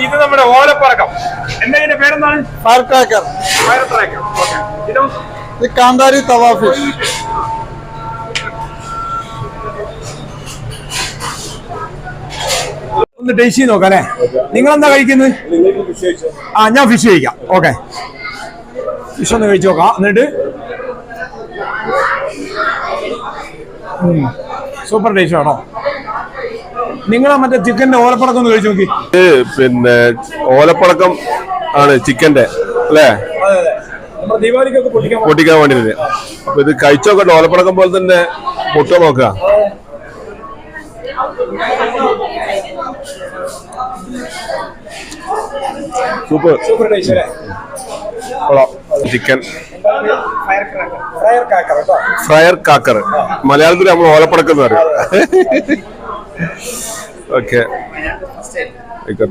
ഇത് നമ്മുടെ ഓലപ്പറക്കം. എന്തെങ്കിലും പേരെന്താണ്? Fire cracker. Fire cracker. Okay. ഇതോ? ഇത് കാന്താരി തവ ഫിഷ്. ഒന്ന് ടേസ്റ്റ് ചെയ്ത് നോക്കാം അല്ലേ? നിങ്ങൾ എന്താ കഴിക്കുന്നത്? ഞാൻ ഫിഷ് കഴിക്കാം. ഓക്കെ, ഫിഷ് ഒന്ന് കഴിച്ചു നോക്കാം. എന്നിട്ട് സൂപ്പർ ടേസ്റ്റ് ആണോ? നിങ്ങൾ മറ്റേ ചിക്കന്റെ ഓലപ്പടക്കം ഒന്ന് കഴിച്ചു നോക്കി. പിന്നെ ഓലപ്പടക്കം ആണ് ചിക്കന്റെ അല്ലേ? ദീപാവലിക്കൊക്കെ പൊട്ടിക്കാൻ വേണ്ടിട്ട്. അപ്പൊ ഇത് കഴിച്ചോക്കട്ടെ. ഓലപ്പടക്കം പോലെ തന്നെ പൊട്ടോ നോക്കാം. സൂപ്പർ സൂപ്പർ ടേസ്റ്റ് അല്ലേ? Chicken fire fryer Kakar. മലയാളത്തിൽ നമ്മൾ ഓലപ്പടക്കം എന്ന് പറയും. ഓക്കെ, ആയിക്കോട്ടെ.